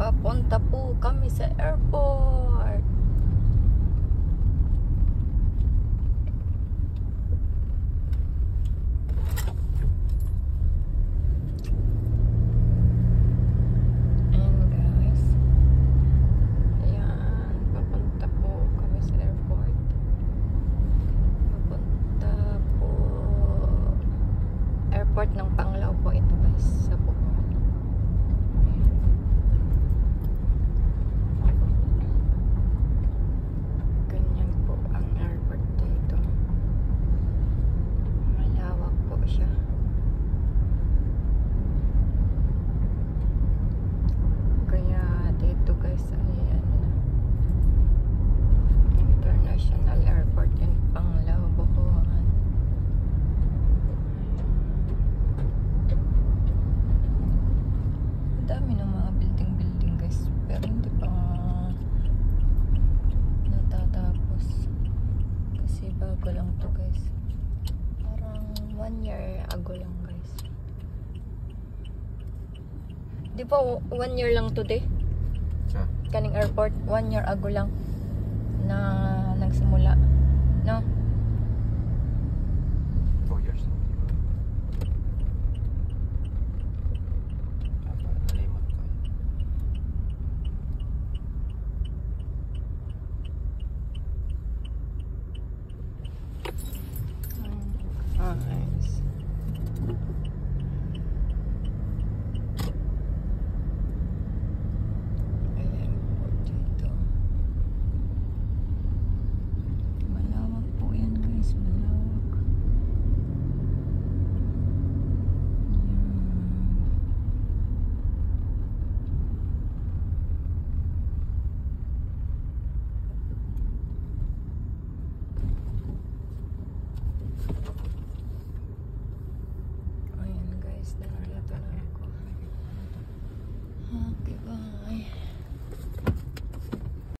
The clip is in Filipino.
Papunta po kami sa airport. Ayan guys. Ayan. Papunta po kami sa airport. Papunta po. Airport ng Panglao po ito guys. Sa Bohol. Bago lang to guys. Parang 1 year ago lang guys. Di ba 1 year lang to de? Kaning airport 1 year ago lang na nagsimula.